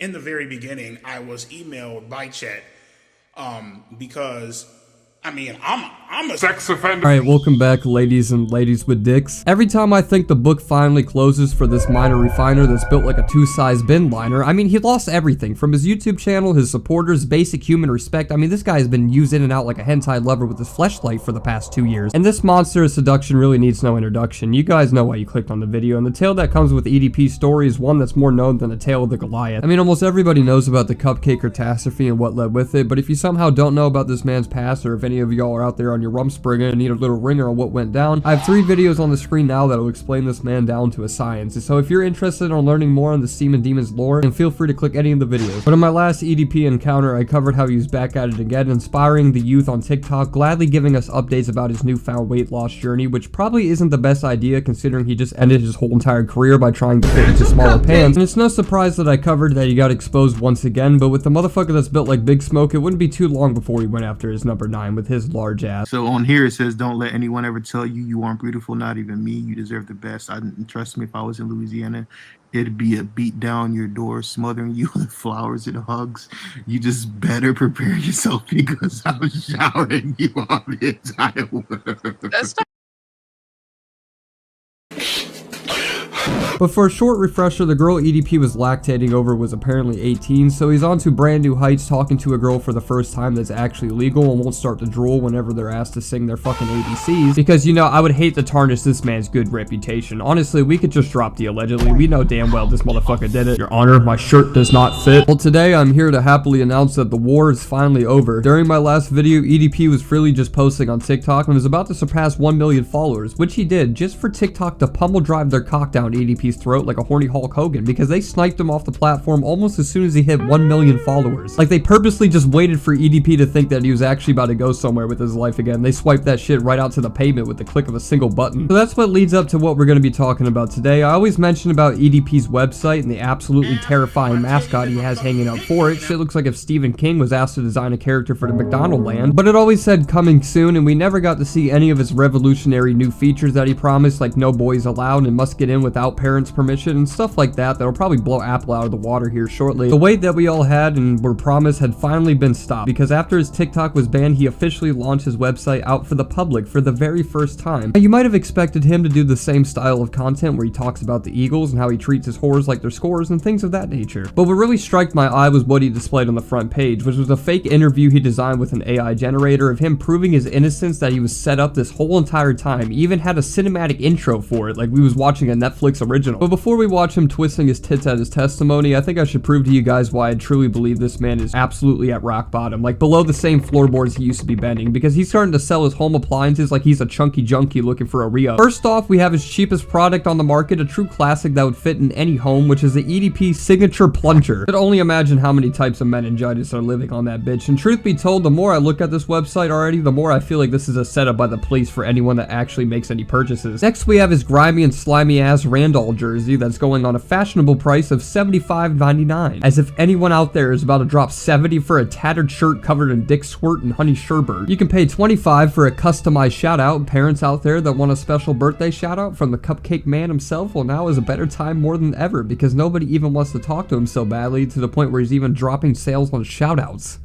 in the very beginning, I was emailed by Chet because, I mean, I'm a sex offender. Alright, welcome back, ladies and ladies with dicks. Every time I think the book finally closes for this minor refiner that's built like a two-size bin liner, I mean, he lost everything. From his YouTube channel, his supporters, basic human respect. I mean, this guy has been used in and out like a hentai lover with his fleshlight for the past 2 years. And this monster of seduction really needs no introduction. You guys know why you clicked on the video, and the tale that comes with EDP's story is one that's more known than the tale of the Goliath. I mean, almost everybody knows about the cupcake catastrophe and what led with it, but if you somehow don't know about this man's past, or if any of y'all are out there on your rumspringa and need a little ringer on what went down, I have 3 videos on the screen now that will explain this man down to a science. And so if you're interested in learning more on the Semen Demons lore, then feel free to click any of the videos. But in my last EDP encounter, I covered how he was back at it again, inspiring the youth on TikTok, gladly giving us updates about his newfound weight loss journey, which probably isn't the best idea considering he just ended his whole entire career by trying to fit into smaller pants. And it's no surprise that I covered that he got exposed once again, but with the motherfucker that's built like Big Smoke, it wouldn't be too long before he went after his number 9 with his large ass. So on here it says, don't let anyone ever tell you you aren't beautiful, not even me. You deserve the best. Trust me, if I was in Louisiana, it'd be a beat down your door, smothering you with flowers and hugs. You just better prepare yourself because I'm showering you on the entire world. That's not But for a short refresher, the girl EDP was lactating over was apparently 18, so he's on to brand new heights, talking to a girl for the first time that's actually legal and won't start to drool whenever they're asked to sing their fucking ABCs, because, you know, I would hate to tarnish this man's good reputation. Honestly, we could just drop the allegedly. We know damn well this motherfucker did it. Your Honor, my shirt does not fit. Well, today I'm here to happily announce that the war is finally over. During my last video, EDP was freely just posting on TikTok and was about to surpass 1 million followers, which he did just for TikTok to pummel drive their cock down EDP's throat like a horny Hulk Hogan, because they sniped him off the platform almost as soon as he hit 1 million followers. Like, they purposely just waited for EDP to think that he was actually about to go somewhere with his life again. They swiped that shit right out to the pavement with the click of a single button. So that's what leads up to what we're going to be talking about today. I always mention about EDP's website and the absolutely terrifying mascot he has hanging out for it. Shit looks like if Stephen King was asked to design a character for the McDonald land. But it always said coming soon, and we never got to see any of his revolutionary new features that he promised, like no boys allowed and must get in without parents' permission and stuff like that that'll probably blow Apple out of the water here shortly. The wait that we all had and were promised had finally been stopped, because after his TikTok was banned, he officially launched his website out for the public for the very first time. Now, you might have expected him to do the same style of content where he talks about the Eagles and how he treats his whores like their scores and things of that nature. But what really struck my eye was what he displayed on the front page, which was a fake interview he designed with an AI generator of him proving his innocence, that he was set up this whole entire time. He even had a cinematic intro for it, like we was watching a Netflix original. But before we watch him twisting his tits at his testimony, I think I should prove to you guys why I truly believe this man is absolutely at rock bottom, like below the same floorboards he used to be bending, because he's starting to sell his home appliances like he's a chunky junkie looking for a re-up. First off, we have his cheapest product on the market, a true classic that would fit in any home, which is the EDP signature plunger. Could only imagine how many types of meningitis are living on that bitch, and truth be told, the more I look at this website already, the more I feel like this is a setup by the police for anyone that actually makes any purchases. Next, we have his grimy and slimy ass Randall jersey that's going on a fashionable price of $75.99, as if anyone out there is about to drop $70 for a tattered shirt covered in dick squirt and honey sherbet. You can pay $25 for a customized shout out. Parents out there that want a special birthday shout out from the cupcake man himself, well, now is a better time more than ever, because nobody even wants to talk to him so badly to the point where he's even dropping sales on shout outs.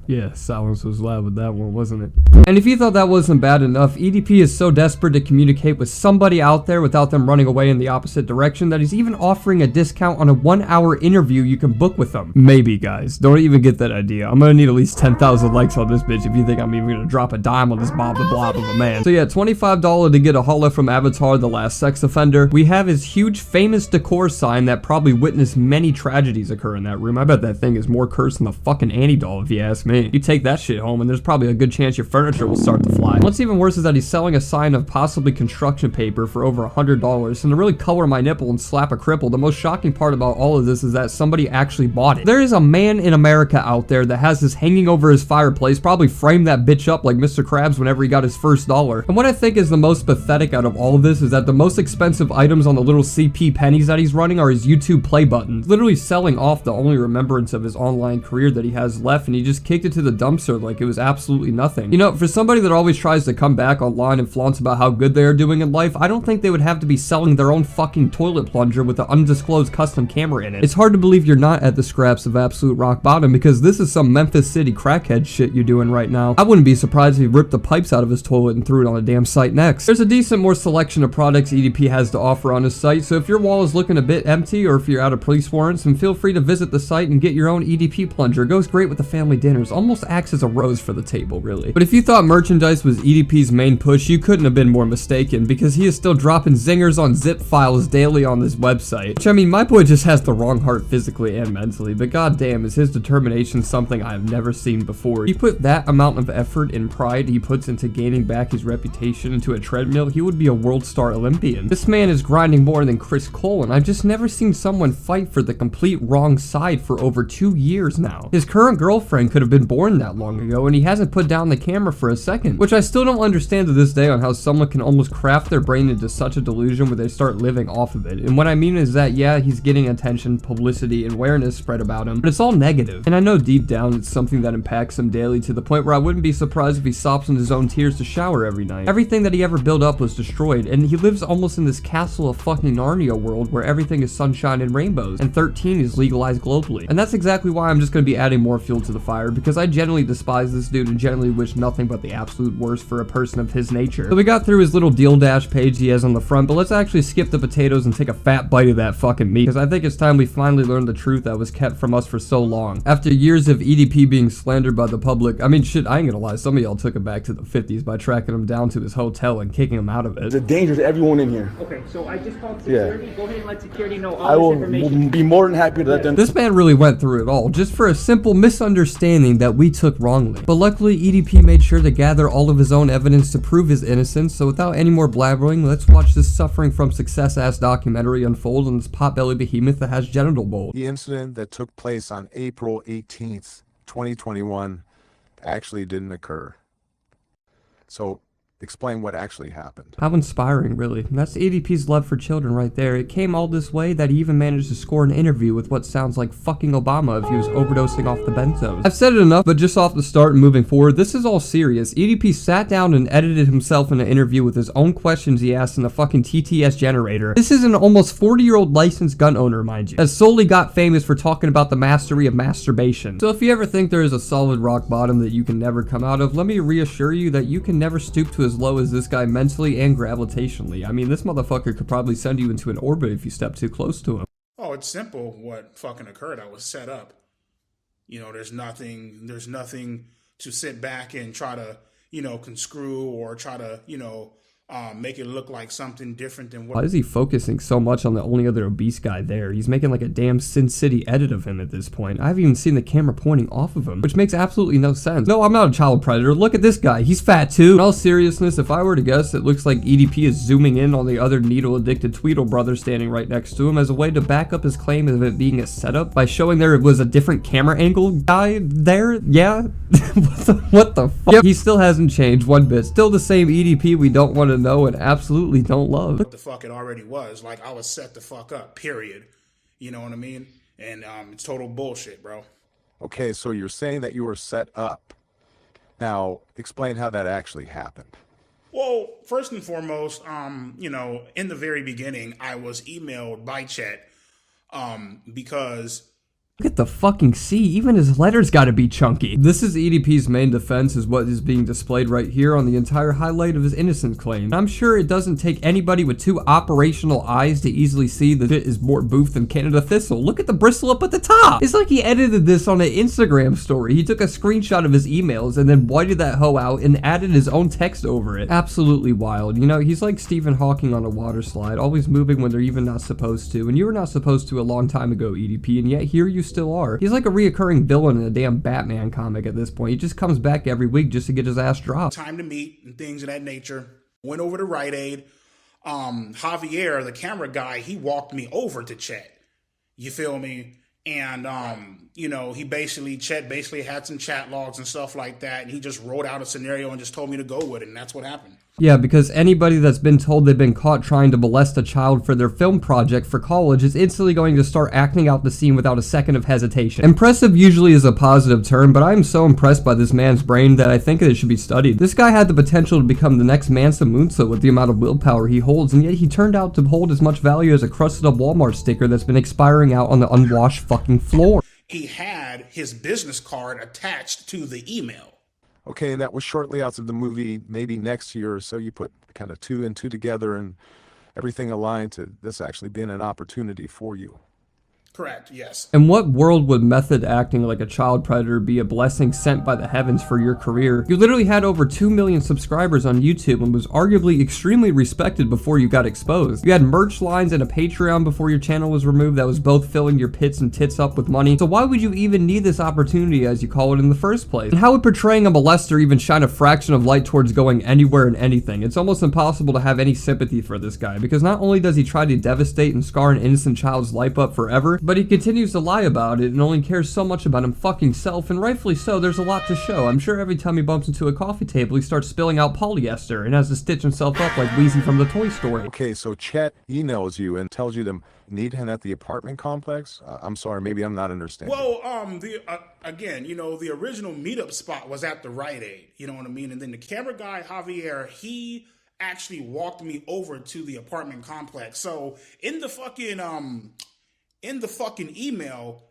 Yeah, silence was loud with that one, wasn't it? And if you thought that wasn't bad enough, EDP is so desperate to communicate with somebody out there without them running away in the opposite direction that he's even offering a discount on a 1-hour interview you can book with them. Maybe, guys. Don't even get that idea. I'm gonna need at least 10,000 likes on this bitch if you think I'm even gonna drop a dime on this Bob the Blob of a man. So yeah, $25 to get a holla from Avatar, the last sex offender. We have his huge famous decor sign that probably witnessed many tragedies occur in that room. I bet that thing is more cursed than the fucking Annie doll, if you ask me. You take that shit home and there's probably a good chance your furniture will start to fly. What's even worse is that he's selling a sign of possibly construction paper for over $100, and to really color my nipple and slap a cripple, the most shocking part about all of this is that somebody actually bought it. There is a man in America out there that has this hanging over his fireplace, probably framed that bitch up like Mr. Krabs whenever he got his first dollar. And what I think is the most pathetic out of all of this is that the most expensive items on the little CP pennies that he's running are his YouTube play buttons, literally selling off the only remembrance of his online career that he has left, and he just kicked it it to the dumpster like it was absolutely nothing. You know, for somebody that always tries to come back online and flaunts about how good they are doing in life, I don't think they would have to be selling their own fucking toilet plunger with an undisclosed custom camera in it. It's hard to believe you're not at the scraps of absolute rock bottom, because this is some Memphis City crackhead shit you're doing right now. I wouldn't be surprised if he ripped the pipes out of his toilet and threw it on a damn site next. There's a decent more selection of products EDP has to offer on his site, so if your wall is looking a bit empty or if you're out of police warrants, then feel free to visit the site and get your own EDP plunger. It goes great with the family dinners, almost acts as a rose for the table, really. But if you thought merchandise was EDP's main push, you couldn't have been more mistaken, because he is still dropping zingers on zip files daily on this website. Which, I mean, my boy just has the wrong heart physically and mentally, but goddamn is his determination something I have never seen before. He put that amount of effort and pride he puts into gaining back his reputation into a treadmill, he would be a world star Olympian. This man is grinding more than Chris Cole, and I've just never seen someone fight for the complete wrong side for over 2 years now. His current girlfriend could have been born that long ago, and he hasn't put down the camera for a second, which I still don't understand to this day on how someone can almost craft their brain into such a delusion where they start living off of it. And what I mean is that, yeah, he's getting attention, publicity, and awareness spread about him, but it's all negative. And I know deep down it's something that impacts him daily, to the point where I wouldn't be surprised if he sops in his own tears to shower every night. Everything that he ever built up was destroyed, and he lives almost in this castle of fucking Narnia world where everything is sunshine and rainbows, and 13 is legalized globally. And that's exactly why I'm just going to be adding more fuel to the fire, because I genuinely despise this dude and genuinely wish nothing but the absolute worst for a person of his nature. So we got through his little deal dash page he has on the front, but let's actually skip the potatoes and take a fat bite of that fucking meat, because I think it's time we finally learned the truth that was kept from us for so long. After years of EDP being slandered by the public, I mean, shit, I ain't gonna lie, some of y'all took it back to the 50s by tracking him down to his hotel and kicking him out of it. It's a danger to everyone in here. Okay, so I just called security. Yeah. Go ahead and let security know all I will this information. be more than happy to let them. This man really went through it all, just for a simple misunderstanding that we took wrongly. But luckily, EDP made sure to gather all of his own evidence to prove his innocence, so without any more blabbering, let's watch this suffering from success-ass documentary unfold on this potbelly behemoth that has genital bowl. The incident that took place on April 18th, 2021 actually didn't occur. So explain what actually happened. How inspiring, really. That's EDP's love for children right there. It came all this way that he even managed to score an interview with what sounds like fucking Obama if he was overdosing off the benzos. I've said it enough, but just off the start and moving forward, this is all serious. EDP sat down and edited himself in an interview with his own questions he asked in the fucking TTS generator. This is an almost 40-year-old licensed gun owner, mind you, that solely got famous for talking about the mastery of masturbation. So if you ever think there is a solid rock bottom that you can never come out of, let me reassure you that you can never stoop to as low as this guy mentally and gravitationally. I mean, this motherfucker could probably send you into an orbit if you step too close to him. Oh, it's simple what fucking occurred. I was set up. You know, there's nothing to sit back and try to, conscrew or try to, make it look like something different than what. Why is he focusing so much on the only other obese guy there? He's making like a damn Sin City edit of him at this point. I haven't even seen the camera pointing off of him, which makes absolutely no sense. No, I'm not a child predator. Look at this guy. He's fat too. In all seriousness, if I were to guess, it looks like EDP is zooming in on the other needle-addicted Tweedle brother standing right next to him as a way to back up his claim of it being a setup by showing there was a different camera angle guy there. Yeah? what the fuck? Yep. He still hasn't changed one bit. Still the same EDP we don't want to know and absolutely don't love. What the fuck it already was. Like, I was set the fuck up, period. You know what I mean? And it's total bullshit, bro. Okay, so you're saying that you were set up. Now, explain how that actually happened. Well, first and foremost, in the very beginning, I was emailed by Chet because Look at the fucking C, even his letters gotta be chunky. This is EDP's main defense, is what is being displayed right here on the entire highlight of his innocence claim. And I'm sure it doesn't take anybody with 2 operational eyes to easily see that it is more boof than Canada Thistle. Look at the bristle up at the top. It's like he edited this on an Instagram story. He took a screenshot of his emails and then whited that hoe out and added his own text over it. Absolutely wild. You know, he's like Stephen Hawking on a water slide, always moving when they're even not supposed to. And you were not supposed to a long time ago, EDP, and yet here you still are. He's like a reoccurring villain in a damn Batman comic at this point. He just comes back every week just to get his ass dropped. Time to meet and things of that nature. Went over to Rite Aid. Javier, the camera guy, he walked me over to Chet. You feel me? And, Chet basically had some chat logs and stuff like that. And he just wrote out a scenario and just told me to go with it. And that's what happened. Yeah, because anybody that's been told they've been caught trying to molest a child for their film project for college is instantly going to start acting out the scene without a second of hesitation. Impressive usually is a positive term, but I am so impressed by this man's brain that I think it should be studied. This guy had the potential to become the next Mansa Musa with the amount of willpower he holds, and yet he turned out to hold as much value as a crusted up Walmart sticker that's been expiring out on the unwashed fucking floor. He had his business card attached to the email. Okay, and that was shortly after the movie, maybe next year or so. You put kind of 2 and 2 together, and everything aligned to this actually being an opportunity for you. Correct, yes. In what world would method acting like a child predator be a blessing sent by the heavens for your career? You literally had over 2 million subscribers on YouTube and was arguably extremely respected before you got exposed. You had merch lines and a Patreon before your channel was removed that was both filling your pits and tits up with money. So why would you even need this opportunity, as you call it, in the first place? And how would portraying a molester even shine a fraction of light towards going anywhere and anything? It's almost impossible to have any sympathy for this guy, because not only does he try to devastate and scar an innocent child's life up forever, but he continues to lie about it and only cares so much about him fucking self, and rightfully so. There's a lot to show. I'm sure every time he bumps into a coffee table, he starts spilling out polyester and has to stitch himself up like Wheezy from the Toy Story. Okay, so Chet emails you and tells you to meet him at the apartment complex? I'm sorry, maybe I'm not understanding. Well, again, you know, the original meetup spot was at the Rite Aid, you know what I mean? And then the camera guy, Javier, he actually walked me over to the apartment complex. So in the fucking email,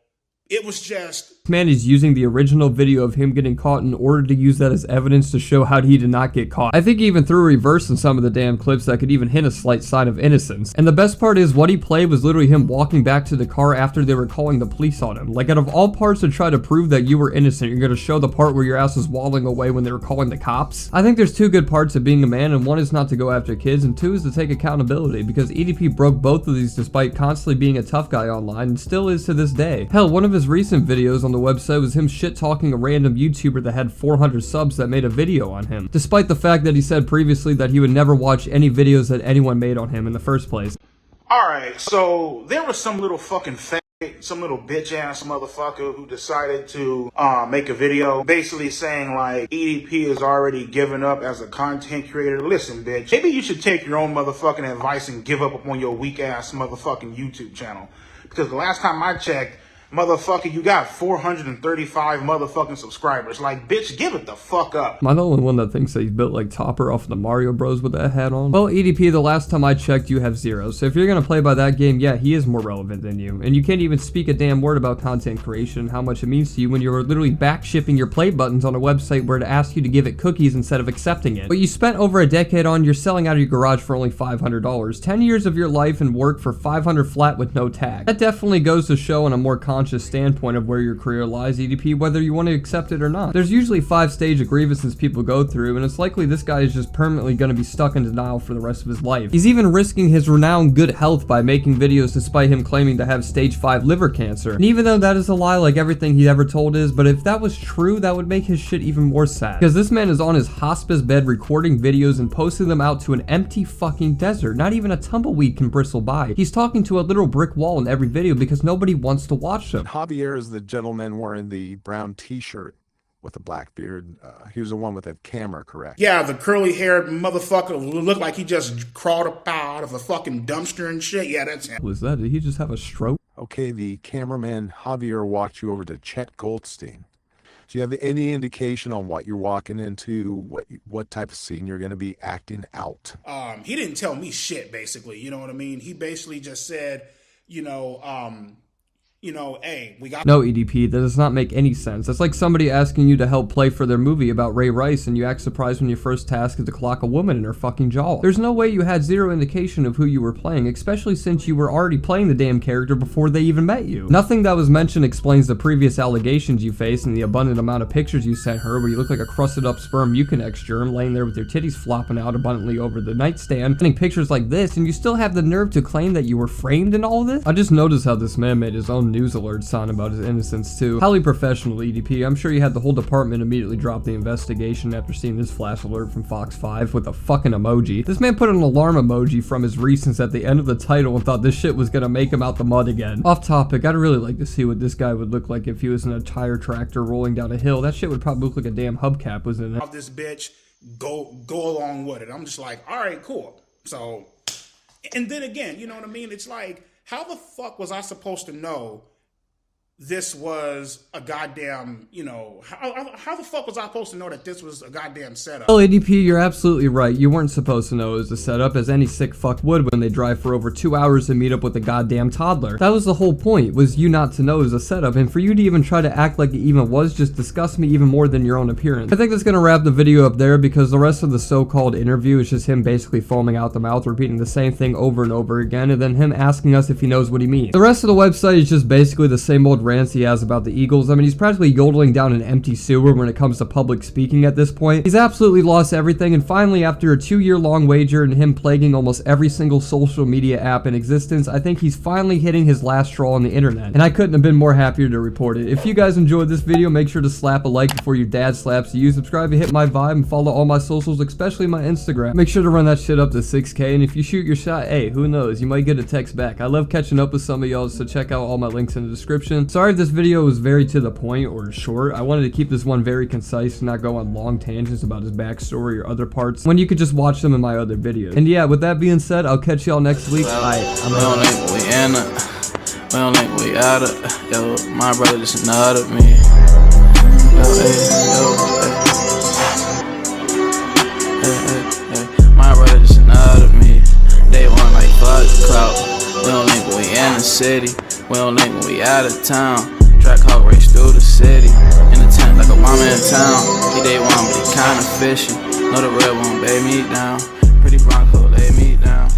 it was just... This man is using the original video of him getting caught in order to use that as evidence to show how he did not get caught. I think he even threw a reverse in some of the damn clips that could even hint a slight sign of innocence. And the best part is, what he played was literally him walking back to the car after they were calling the police on him. Like, out of all parts to try to prove that you were innocent, you're gonna show the part where your ass was waddling away when they were calling the cops? I think there's 2 good parts of being a man, and one is not to go after kids, and 2 is to take accountability, because EDP broke both of these despite constantly being a tough guy online, and still is to this day. Hell, one of his recent videos on the website was him shit-talking a random YouTuber that had 400 subs that made a video on him, despite the fact that he said previously that he would never watch any videos that anyone made on him in the first place. Alright, so there was some little fucking some little bitch-ass motherfucker who decided to make a video basically saying, like, EDP is already given up as a content creator. Listen, bitch, maybe you should take your own motherfucking advice and give up on your weak-ass motherfucking YouTube channel. Because the last time I checked, motherfucker, you got 435 motherfucking subscribers. Like, bitch, give it the fuck up. Am I the only one that thinks that he's built like Topper off the Mario Bros with that hat on? Well, EDP, the last time I checked, you have 0. So if you're gonna play by that game, yeah, he is more relevant than you. And you can't even speak a damn word about content creation and how much it means to you when you're literally back shipping your play buttons on a website where it asks you to give it cookies instead of accepting it. What you spent over a decade on, you're selling out of your garage for only $500. 10 years of your life and work for $500 flat with no tag. That definitely goes to show on a more conscious standpoint of where your career lies, EDP, whether you want to accept it or not. There's usually 5 stages of grievances people go through, and it's likely this guy is just permanently going to be stuck in denial for the rest of his life. He's even risking his renowned good health by making videos despite him claiming to have stage 5 liver cancer. And even though that is a lie like everything he ever told is, but if that was true, that would make his shit even more sad. Because this man is on his hospice bed recording videos and posting them out to an empty fucking desert. Not even a tumbleweed can bristle by. He's talking to a literal brick wall in every video because nobody wants to watch them. Javier is the gentleman wearing the brown t-shirt with a black beard. He was the one with that camera, correct? Yeah, the curly-haired motherfucker who looked like he just crawled up out of a fucking dumpster and shit. Yeah, that's him. Was that? Did he just have a stroke? Okay, the cameraman Javier walked you over to Chet Goldstein. Do you have any indication on what you're walking into, what type of scene you're going to be acting out? He didn't tell me shit, basically. You know what I mean? He basically just said, hey, we got... No, EDP, that does not make any sense. That's like somebody asking you to help play for their movie about Ray Rice and you act surprised when your first task is to clock a woman in her fucking jaw. There's no way you had 0 indication of who you were playing, especially since you were already playing the damn character before they even met you. Nothing that was mentioned explains the previous allegations you faced and the abundant amount of pictures you sent her where you look like a crusted up sperm Mucinex germ laying there with your titties flopping out abundantly over the nightstand, sending pictures like this, and you still have the nerve to claim that you were framed in all of this? I just noticed how this man made his own news alert sign about his innocence too. Highly professional, EDP. I'm sure you had the whole department immediately drop the investigation after seeing this flash alert from Fox 5 with a fucking emoji. This man put an alarm emoji from his recents at the end of the title and thought this shit was gonna make him out the mud again. Off topic, I'd really like to see what this guy would look like if he was in a tire tractor rolling down a hill. That shit would probably look like a damn hubcap was in it. This bitch go along with it. I'm just like, all right, cool. So, and then again, you know what I mean? It's like, how the fuck was I supposed to know this was a goddamn, you know, how the fuck was I supposed to know that this was a goddamn setup? Well, ADP, you're absolutely right. You weren't supposed to know it was a setup, as any sick fuck would when they drive for over 2 hours to meet up with a goddamn toddler. That was the whole point, was you not to know it was a setup, and for you to even try to act like it even was just disgusts me even more than your own appearance. I think that's gonna wrap the video up there, because the rest of the so-called interview is just him basically foaming out the mouth, repeating the same thing over and over again, and then him asking us if he knows what he means. The rest of the website is just basically the same old rants he has about the Eagles. I mean, he's practically yodeling down an empty sewer when it comes to public speaking at this point. He's absolutely lost everything, and finally, after a 2-year-long wager and him plaguing almost every single social media app in existence, I think he's finally hitting his last straw on the internet, and I couldn't have been more happier to report it. If you guys enjoyed this video, make sure to slap a like before your dad slaps you, subscribe and hit my vibe, and follow all my socials, especially my Instagram. Make sure to run that shit up to 6K, and if you shoot your shot, hey, who knows, you might get a text back. I love catching up with some of y'all, so check out all my links in the description. Sorry if this video was very to the point or short. I wanted to keep this one very concise and not go on long tangents about his backstory or other parts when you could just watch them in my other videos. And yeah, with that being said, I'll catch y'all next week. Bye. We don't think we in it. We don't think we out of. Yo, my brother just another me. Yo, hey. My brother just another me. They want like fuck clout. We don't think we in the city. We don't think we out of town. Track hog race through the city. In the tent like a mama in town. He day one, but he kinda fishy. Know the real one, lay me down. Pretty Bronco, lay me down.